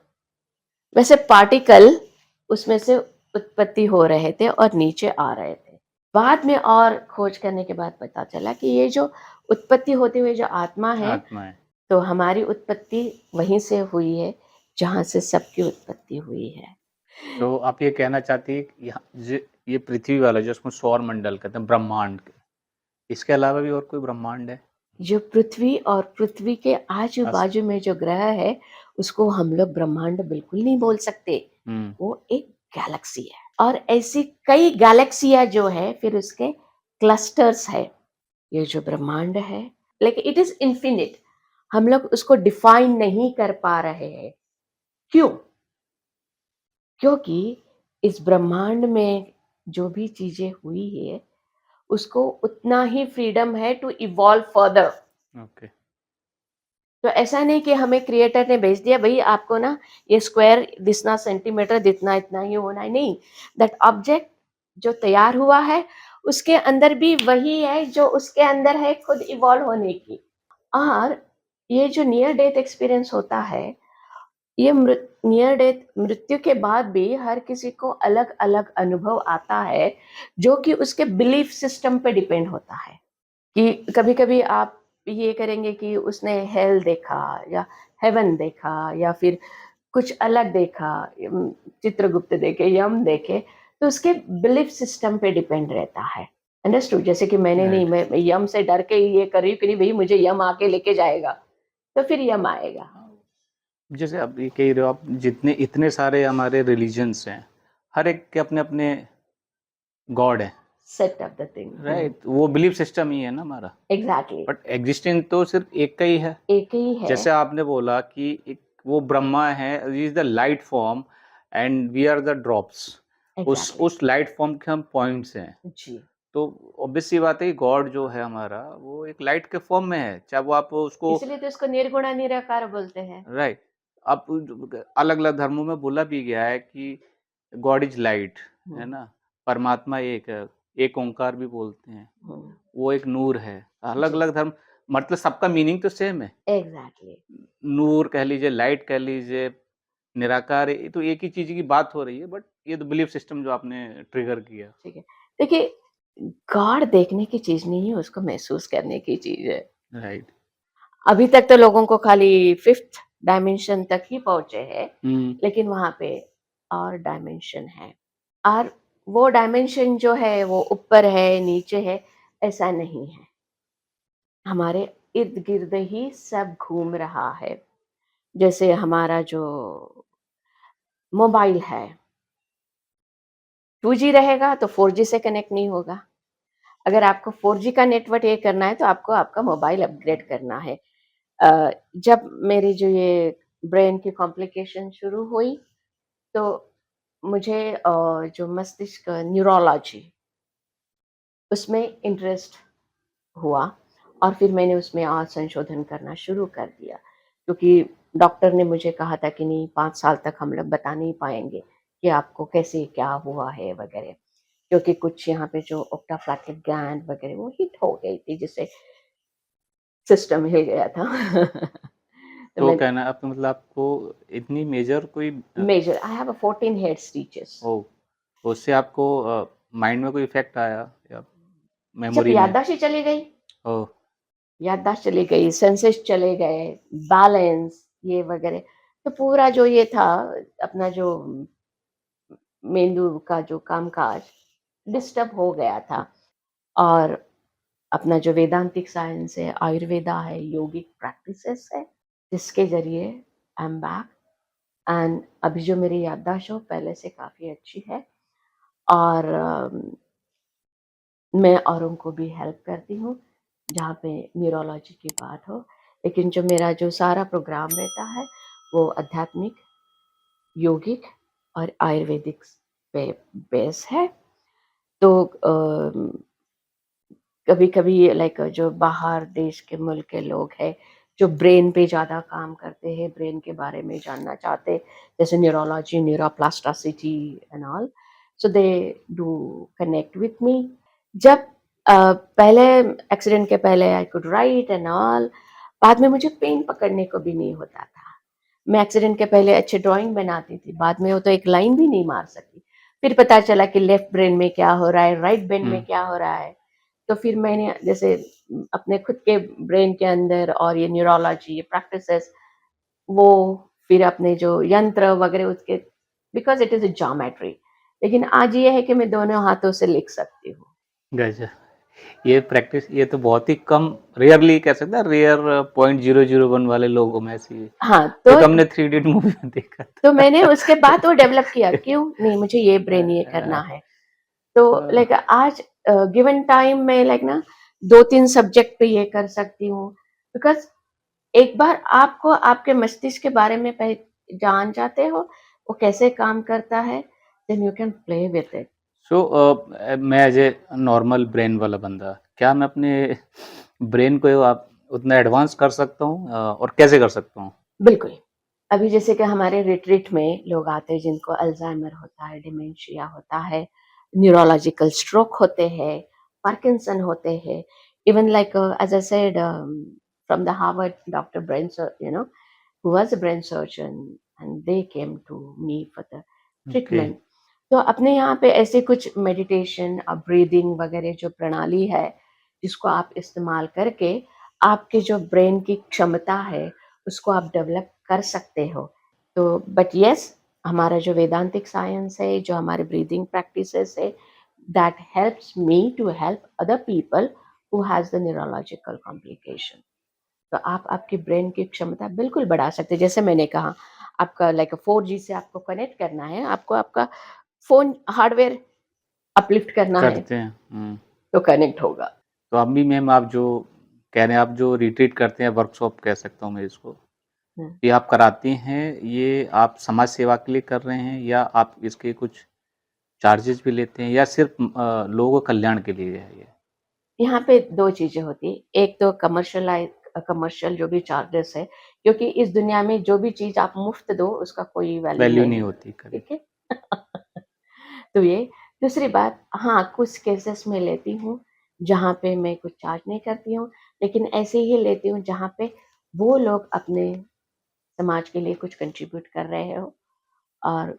वैसे पार्टिकल उसमें से उत्पत्ति हो रहे थे और नीचे आ रहे थे। बाद में और खोज करने के बाद पता चला कि ये जो उत्पत्ति होते हुए जो आत्मा है, आत्मा है। तो हमारी उत्पत्ति वहीं से हुई है, जहाँ से सबकी उत्पत्ति हुई है। तो आप ये कहना चाहती हैं कि यहाँ ये पृथ्वी वाला जो उसको सौर मंडल कहते हैं, ब्रह्मांड, इसके अलावा भी और कोई ब्रह्मांड है? जो पृथ्वी और पृथ्वी के अस आजू-बाजू में जो ग्रह है, उसको हम लोग ब्रह्मांड बिल्कुल नहीं बोल सकते। हुँ। वो एक गैलेक्सी है और ऐसी कई गैलेक्सियाँ जो है, फिर उसके क्लस्टर्स है। ये जो ब्रह्मांड है, लेकिन इट इज़ इन्फिनिट। हम लोग उसको डिफाइन नहीं कर पा रहे हैं। क्यों? क्योंकि इस ब्रह्मांड में जो भी चीज़ें हुई है, उसको उतना ही फ्रीडम है टू इवॉल्व फर्दर। ओके। तो ऐसा नहीं कि हमें क्रिएटर ने भेज दिया, भई आपको ना ये स्क्वायर दिसना सेंटीमीटर जितना इतना ही होना है, नहीं। दैट ऑब्जेक्ट जो तैयार हुआ है, उसके अंदर भी वही है जो उसके अंदर है, खुद इवॉल्व होने की। और ये जो नियर डेथ एक्सपीरियंस होता है, ये नियर डेथ मृत्यु के बाद भी हर किसी को अलग-अलग अनुभव आता है, जो कि उसके बिलीफ सिस्टम पे डिपेंड होता है। कि कभी-कभी आप ये करेंगे कि उसने हेल देखा या हेवन देखा या फिर कुछ अलग देखा, चित्रगुप्त देखे, यम देखे, तो उसके बिलीफ सिस्टम पे डिपेंड रहता है। अंडरस्टूड? जैसे कि मैंने नहीं, राइट। मैं यम से डर के ये कर रही हूँ कि नहीं भई मुझे यम आके लेके जाएगा, तो फिर यम आएगा। जैसे आप ये कह रहे हो आप जितने इतने सारे हमारे रिलीजन्स हैं, हर एक के अपने-अपने गॉड हैं, set of the thing. Right? वो बिलीफ सिस्टम ही है ना हमारा। एग्ज़ैक्टली, बट एग्जिस्टेंस तो सिर्फ़ एक का ही है। एक ही है। जैसे आपने बोला कि एक वो ब्रह्मा है, he is the light form and we are the drops. Exactly, उस लाइट फॉर्म के हम पॉइंट्स हैं। जी। तो ऑब्वियस सी बात है कि गॉड जो है हमारा, वो एक लाइट के फॉर्म में है। चाहे वो आप उसको इसलिए तो इसको निर्गुणा निराकार बोलते हैं। राइट। अब अलग-अलग धर्मों में बोला भी गया है कि गॉड इज़ लाइट, है हुँ, ना? परमात्मा एक है, एक ओंकार भी बोलते हैं, हुँ, वो एक नूर है। जी, अलग-अलग धर्म मतलब सबका मीनिंग तो सेम है। एग्ज़ैक्टली। नूर कह लीजिए, लाइट कह लीजिए, निराकार ये तो एक ही चीज़ की बात हो रही है बट ये तो बिलीफ सिस्टम जो आपने ट्रिगर किया। ठीक है। देखिए, गॉड देखने की चीज़ नहीं है, उसको महसूस करने की चीज़ है। राइट। अभी तक तो लोगों को खाली 5th डायमेंशन तक ही पहुँचे हैं, हुँ, लेकिन वहाँ पे और डायमेंशन है। और वो डायमेंशन जो है वो ऊपर है, नीचे है, ऐसा नहीं है। हमारे इर्द-गिर्द ही सब घूम रहा है। जैसे हमारा जो मोबाइल है, 2G रहेगा तो 4G से कनेक्ट नहीं होगा। अगर आपको 4G का नेटवर्क ये करना है तो आपको आपका मोबाइल अपग्रेड करना है। जब मेरी जो ये ब्रेन की कॉम्प्लिकेशन शुरू हुई, तो मुझे जो मस्तिष्क न्यूरोलॉजी उसमें इंटरेस्ट हुआ और फिर मैंने उसमें और संशोधन करना शुरू कर दिया, क्योंकि डॉक्टर ने मुझे कहा था कि नहीं 5 साल तक हम लोग बता नहीं पाएँगे कि आपको कैसे क्या हुआ है वगैरह। क्योंकि कुछ यहाँ पे जो ओक्टाफ्लैक्टिक ग्लैंड वगैरह वो हिट हो गई थी, जिससे सिस्टम हिल गया था। तो तो मैं कहना आपका मतलब आपको इतनी मेजर कोई major I have a 14 head stitches. ओह! उससे आपको माइंड में कोई इफ़ेक्ट आया या जब मेमोरी में? याददाश्त ही चली गई, ओह! याददाश्त चली गई, सेंसेस चले गए, बैलेंस ये वगैरह, तो पूरा जो ये था अपना जो मेंदू का जो कामकाज डिस्टर्ब हो गया था। और अपना जो वेदांतिक साइंस है, आयुर्वेदा है, योगिक प्रैक्टिसेस है, जिसके ज़रिए आई एम बैक एंड अभी जो मेरी याददाश्त हो पहले से काफ़ी अच्छी है। और मैं औरों को भी हेल्प करती हूँ, जहाँ पे न्यूरोलॉजी की बात हो। लेकिन जो मेरा जो सारा प्रोग्राम रहता है, वो आध्यात्मिक, योगिक और आयुर्वेदिक पे बेस है। तो कभी-कभी लाइक जो बाहर देश के मुल्क के लोग हैं, जो ब्रेन पे ज़्यादा काम करते हैं, ब्रेन के बारे में जानना चाहते, जैसे neurology, neuroplasticity and all, so they do connect with me. जब पहले एक्सीडेंट के पहले I could write and all, बाद में मुझे पेन पकड़ने को भी नहीं होता था। मैं एक्सीडेंट के पहले अच्छी ड्राइंग बनाती थी, बाद में वो तो एक लाइन भी नहीं मार सकी। फिर पता चला कि लेफ्ट ब्रेन में क्या हो रहा है, राइट ब्रेन में हुँ, क्या हो रहा है। तो फिर मैंने जैसे अपने खुद के ब्रेन के अंदर और ये न्यूरोलॉजी, ये प्रैक्टिसेस, वो फिर अपने जो यंत्र वगैरह उसके, because it is a geometry. लेकिन आज ये है कि मैं दोनों हाथों से लिख सकती हूँ। गज़ब! ये प्रैक्टिस ये तो बहुत ही कम रेयरली कह सकते हैं रेयर 0.001 वाले लोगों में से हाँ, ये तो हमने थ्री इडियट मूवी में देखा तो था। मैंने उसके बाद वो डेवलप किया, क्यों? नहीं मुझे ये ब्रेन ये करना है। तो अ, लाइक आज गिवन टाइम में लाइक ना 2-3 सब्जेक्ट पे ये कर सकती हूँ, बिकॉज़ एक बार आपको आपके मस्तिष्क के बारे में जान जाते हो, वो कैसे काम करता है, then you can play with it. So मैं एज़ ए नॉर्मल ब्रेन वाला बंदा, क्या मैं अपने ब्रेन को आप उतना एडवांस कर सकता हूँ और कैसे कर सकता हूँ? बिल्कुल। अभी जैसे कि हमारे रिट्रीट में लोग आते हैं जिनको अल्ज़ाइमर होता है, डिमेंशिया होता है, न्यूरोलॉजिकल स्ट्रोक होते हैं, पार्किंसन होते हैं, even like as I said from the Harvard doctor brain sir who was a brain surgeon and they came to me for the okay, treatment। तो अपने यहाँ पे ऐसे कुछ मेडिटेशन और ब्रीदिंग वगैरह जो प्रणाली है, जिसको आप इस्तेमाल करके आपके जो ब्रेन की क्षमता है, उसको आप डेवलप कर सकते हो। तो बट येस, हमारा जो वेदांतिक साइंस है, जो हमारे ब्रीदिंग प्रैक्टिसेस है, that helps me to help other people who has the neurological complication. तो आप आपकी ब्रेन की क्षमता बिल्कुल बढ़ा सकते हैं। जैसे मैंने कहा, आपका लाइक 4G से आपको कनेक्ट करना है, आपको आपका फ़ोन हार्डवेयर अपलिफ्ट करना है, करते हैं। तो कनेक्ट होगा। तो अभी मैम आप जो कह रहे हैं आप जो रिट्रीट करते हैं वर्कशॉप कह सकता हूँ मैं इसको, हुँ। ये आप कराती हैं, ये आप समाज सेवा के लिए कर रहे हैं या आप इसके कुछ चार्जेज़ भी लेते हैं या सिर्फ़ लोगों के कल्याण के लिए है ये? यहाँ पे 2 चीज़ें होती हैं, एक तो कमर्शियल जो भी चार्जेस है, क्योंकि इस दुनिया में जो भी चीज़ आप मुफ़्त दो, उसका कोई वैल्यू वैल्यू नहीं नहीं है, होती, ठीक करेक्ट। है? तो ये, दूसरी बात, हाँ, कुछ केसेस में लेती हूँ, जहाँ पे मैं कुछ चार्ज नहीं करती हूँ, लेकिन ऐसे ही लेती हूँ जहाँ पे वो लोग अपने समाज के लिए कुछ कंट्रीब्यूट कर रहे हो और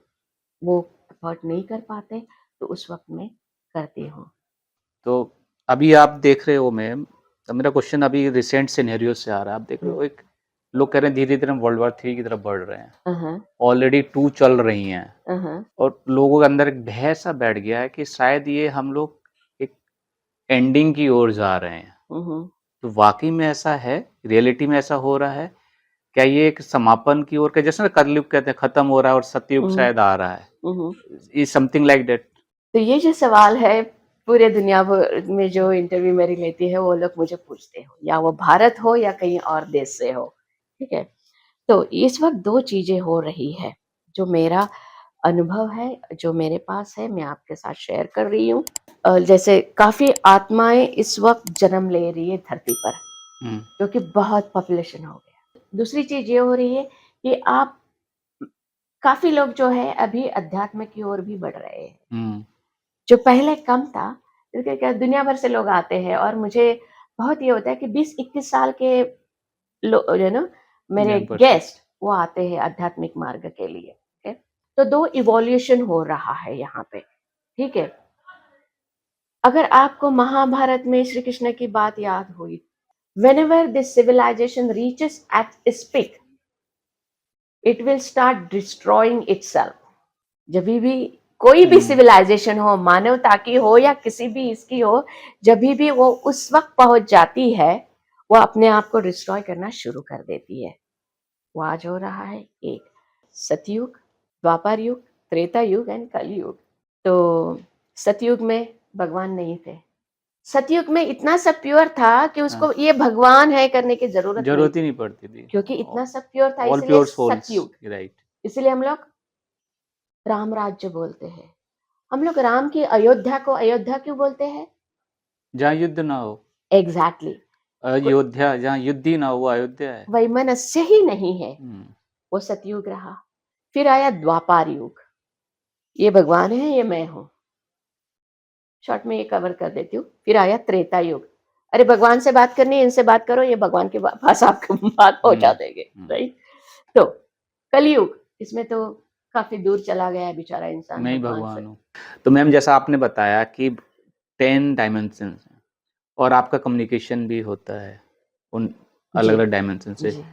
वो अफोर्ड नहीं कर पाते, तो उस वक़्त मैं करती हूँ। तो अभी आप देख रहे हो मैम, तो मेरा क्वेश्चन अभी रिसेंट सिनेरियो से आ रहा है, आप देख रहे हो एक लोग कह रहे हैं धीरे-धीरे हम वर्ल्ड वॉर 3 की तरफ बढ़ रहे हैं, Uh-huh, ऑलरेडी 2 चल रही हैं uh-huh, और लोगों के अंदर एक भय सा बैठ गया है कि शायद ये हम लोग एक एंडिंग की ओर जा रहे हैं। uh-huh, तो वाक़ई में ऐसा है? रियलिटी में ऐसा हो रहा है? क्या ये एक समापन की ओर का जैसे ना कलयुग कहते हैं खत्म हो रहा है और सतयुग uh-huh, शायद आ रहा है, uh-huh. Is something like that? तो ये जो सवाल है पूरे दुनिया भर में जो इंटरव्यू मेरी लेती है वो लोग मुझे पूछते हो, या वो भारत हो या कहीं और देश से हो, ठीक है। तो इस वक्त दो चीजें हो रही है, जो मेरा अनुभव है, जो मेरे पास है, मैं आपके साथ शेयर कर रही हूँ। जैसे काफी आत्माएं इस वक्त जन्म ले रही है धरती पर, हुँ, क्योंकि बहुत पॉपुलेशन हो गया। दूसरी चीज ये हो रही है कि आप काफी लोग जो है अभी अध्यात्म की ओर भी बढ़ रहे हैं, हुँ, जो पहले कम था। क्योंकि क्या दुनिया भर से लोग आते हैं और मुझे बहुत ये होता है कि 20-21 साल के यू नो मेरे यंग पर्सन। गेस्ट वो आते हैं आध्यात्मिक मार्ग के लिए, ठीक है। तो दो इवोल्यूशन हो रहा है यहाँ पे, ठीक है। अगर आपको महाभारत में श्री कृष्ण की बात याद हुई, whenever this civilization reaches at its peak, it will start destroying itself. जब भी कोई भी हुँ, सिविलाइजेशन हो, मानवता की हो या किसी भी इसकी हो, जब भी वो उस वक्त पहुंच जाती है, वो अपने आप को डिस्ट्रॉय करना शुरू कर देती है। वो आज हो रहा है एक सतयुग, द्वापर युग, त्रेता युग एंड कलयुग। तो सतयुग में भगवान नहीं थे। सतयुग में इतना सब प्योर था कि हाँ, उसको ये भगवान है करने की जरूरत नहीं ज़रूरत ही थी, नहीं पड़ती थी। क्योंकि ऑ इतना सब प्योर था, ऑल इसलिए प्योर सोल्स, सतयुग। राइट। इसलिए हम लोग राम राज्य बोलते हैं। हम लोग राम की अयोध्या को अयोध्या क्यों बोलते हैं? जहाँ युद्ध ना हो, एग्जैक्टली exactly. अयोध्या जहाँ युद्ध ही ना हो वो अयोध्या है। वैमनस्य ही नहीं है, हुँ, वो सतयुग रहा। फिर आया द्वापार युग, ये भगवान है, ये मैं हूं। शॉर्ट में ये कवर कर देती हूँ। फिर आया त्रेता युग, अरे भगवान से बात करनी है, इनसे बात करो, ये भगवान के पास आपको बात पहुंचा हुँ, देंगे, हुँ। राइट। तो कलयुग, इसमें तो काफी दूर चला गया है बेचारा इंसान मैं ही भगवान से। भगवान हूँ। तो मैम जैसा आपने बताया कि 10 डायमेंशंस हैं और आपका कम्युनिकेशन भी होता है उन जी अलग-अलग डायमेंशन से। जी।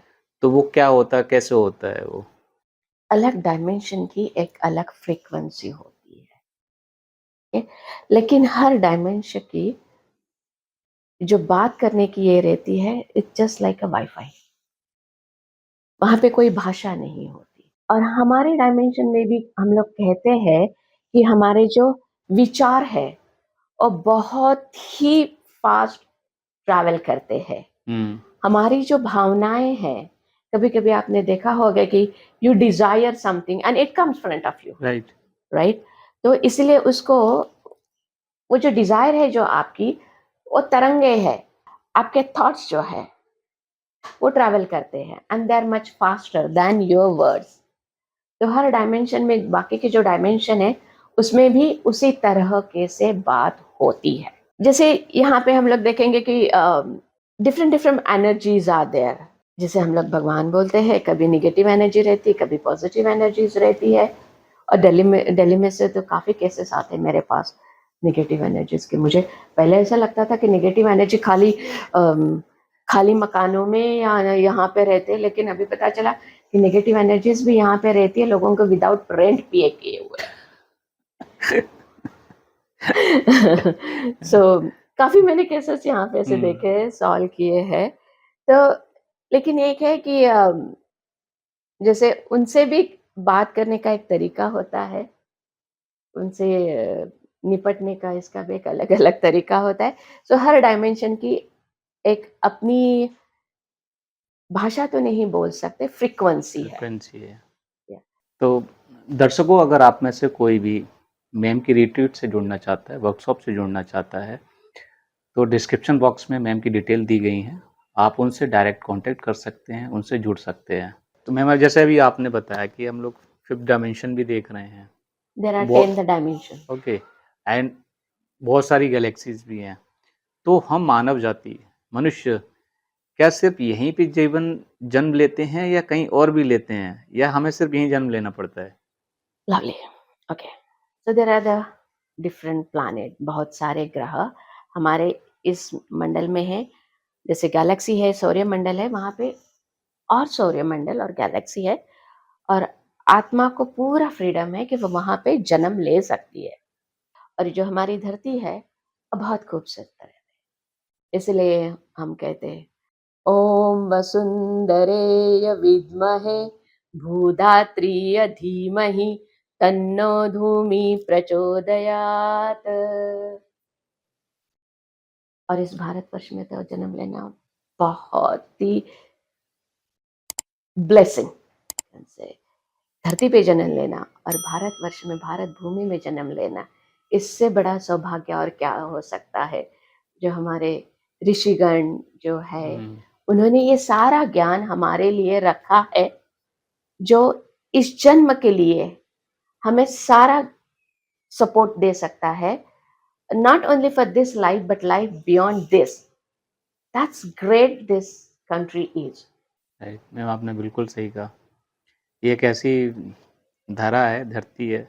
तो वो क्या होता है, कैसे होता है वो? अलग डायमेंशन की एक अलग फ्रीक्वेंसी होती है, ठीक है? लेकिन हर डायमेंशन की जो बात करने की ये रहती है, it's just like a wifi. वहां पे कोई भाषा नहीं होती। और हमारे डायमेंशन में भी हम लोग कहते हैं कि हमारे जो विचार है और बहुत ही फास्ट ट्रैवल करते हैं। हुँ, हमारी जो भावनाएं हैं, कभी कभी आपने देखा होगा कि you desire something and it comes front of you, right. Right. तो इसलिए उसको, वो जो डिजायर है जो आपकी, वो तरंगे है, आपके थॉट्स जो है वो ट्रैवल करते हैं and they are much faster than your words. तो हर डायमेंशन में, बाकी के जो डायमेंशन है उसमें भी उसी तरह के से बात होती है। जैसे यहाँ पे हम लोग देखेंगे कि different different energies are there. जैसे हम लोग भगवान बोलते हैं, कभी निगेटिव एनर्जी रहती है, कभी पॉजिटिव एनर्जीज रहती है। और दिल्ली में से तो काफ़ी केसेस आते हैं मेरे पास नेगेटिव एनर्जीज के। मुझे पहले ऐसा लगता था कि नेगेटिव एनर्जी खाली खाली मकानों में या यहाँ पे रहते हैं, लेकिन अभी पता चला कि नेगेटिव एनर्जीज भी यहाँ पे रहती है, लोगों को विदाउट रेंट पिए किए हुए। सो काफ़ी मैंने केसेस यहाँ पे ऐसे हुँ, देखे हैं, सॉल्व किए हैं। तो लेकिन एक है कि जैसे उनसे भी बात करने का एक तरीका होता है, उनसे निपटने का इसका भी एक अलग-अलग तरीका होता है। सो हर डायमेंशन की एक अपनी भाषा तो नहीं बोल सकते, फ्रीक्वेंसी है। फ्रीक्वेंसी है। या तो दर्शकों अगर आप में से कोई भी मैम की रिट्रीट से जुड़ना चाहता है, वर्कशॉप से जुड़ना चाहता है, तो डिस्क्रिप्शन बॉक्स में मैम की डिटेल दी गई हैं। आप उनसे डायरेक्ट कॉन्टैक्ट कर सकते हैं, उनसे जुड़ सकते हैं। तो मैम जैसे अभी आपने बताया कि हम लोग 5th डायमेंशन भी देख रहे हैं। देयर आर 10 बहुत द डायमेंशन। ओके एंड बहुत सारी गैलेक्सीज़ भी हैं। तो हम मानव जाति, मनुष्य क्या सिर्फ़ यहीं पे जीवन जन्म लेते हैं या कहीं और भी लेते हैं? या हमें सिर्फ़ यहीं जन्म लेना पड़ता है? Lovely. Okay. So there are the different planet, बहुत सारे ग्रह हमारे इस मंडल में हैं। जैसे गैलेक्सी है, सौरमंडल है, वहाँ पे और सौरमंडल और गैलेक्सी है, और आत्मा को पूरा फ्रीडम है कि वो वहाँ पे जन्म ले सकती है। और जो हमारी धरती है, बहुत खूबसूरत है। इसलिए हम कहते हैं, ओम वसुंधरेय विद्महे भूधात्रीय धीमहि तन्नो धूमि प्रचोदयात्। और इस भारतवर्ष में तो जन्म लेना बहुत ही ब्लेसिंग से, धरती पे जन्म लेना और भारतवर्ष में, भारत भूमि में जन्म लेना, इससे बड़ा सौभाग्य और क्या हो सकता है। जो हमारे ऋषिगण जो है, उन्होंने ये सारा ज्ञान हमारे लिए रखा है, जो इस जन्म के लिए हमें सारा सपोर्ट दे सकता है, not only for this life but life beyond this. That's great this country is. Right ma'am, आपने बिल्कुल सही कहा। ये एक ऐसी धरा है, धरती है,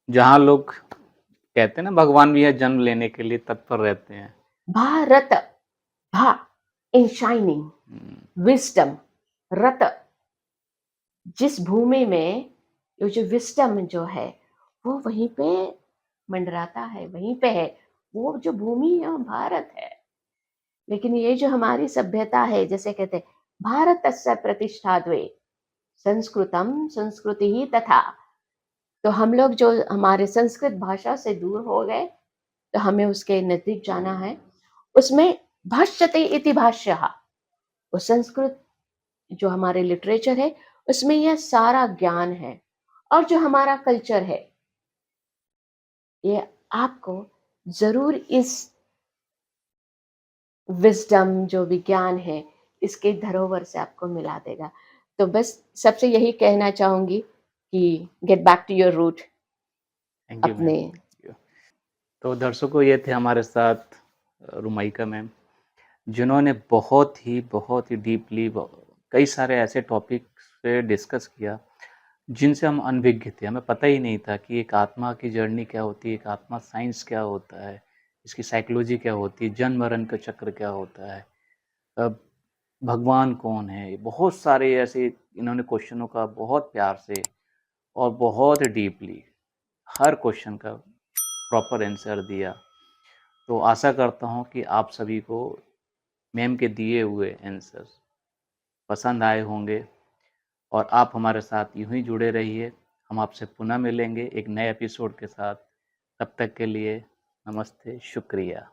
जहाँ लोग कहते हैं ना, भगवान भी यहाँ जन्म लेने के लिए तत्पर रहते हैं। भारत, भा in shining, wisdom, रत, जिस भूमि में ये जो विस्डम जो है वो वहीं पे मंडराता है, वहीं पे है। वो जो भूमि है वो भारत है। लेकिन ये जो हमारी सभ्यता है, जैसे कहते हैं भारतस्य प्रतिष्ठा द्वे संस्कृतम संस्कृति ही तथा, तो हम लोग जो हमारे संस्कृत भाषा से दूर हो गए, तो हमें उसके नजदीक जाना है। उसमें भाष्यते इति भाष्यः, वो संस्कृत जो हमारे लिटरेचर है उसमें यह सारा ज्ञान है। और जो हमारा कल्चर है, ये आपको जरूर इस विजडम जो विज्ञान है इसके धरोहर से आपको मिला देगा। तो बस सबसे यही कहना चाहूंगी कि get back to your root. Thank you ma'am, अपने थैंक यू। तो दर्शकों, ये थे हमारे साथ रुमाइका मैम, जिन्होंने बहुत ही डीपली कई सारे ऐसे टॉपिक पे डिस्कस किया जिनसे हम अनभिज्ञ थे। हमें पता ही नहीं था कि एक आत्मा की जर्नी क्या होती है, एक आत्मा साइंस क्या होता है, इसकी साइकोलॉजी क्या होती है, जन्म मरण का चक्र क्या होता है, अब भगवान कौन है। बहुत सारे ऐसे इन्होंने क्वेश्चनों का बहुत प्यार से और बहुत डीपली हर क्वेश्चन का प्रॉपर आंसर दिया। तो आशा करता हूँ कि आप सभी को मैम के दिए हुए आंसर पसंद आए होंगे और आप हमारे साथ यूं ही जुड़े रहिए। हम आपसे पुनः मिलेंगे एक नए एपिसोड के साथ। तब तक के लिए नमस्ते, शुक्रिया।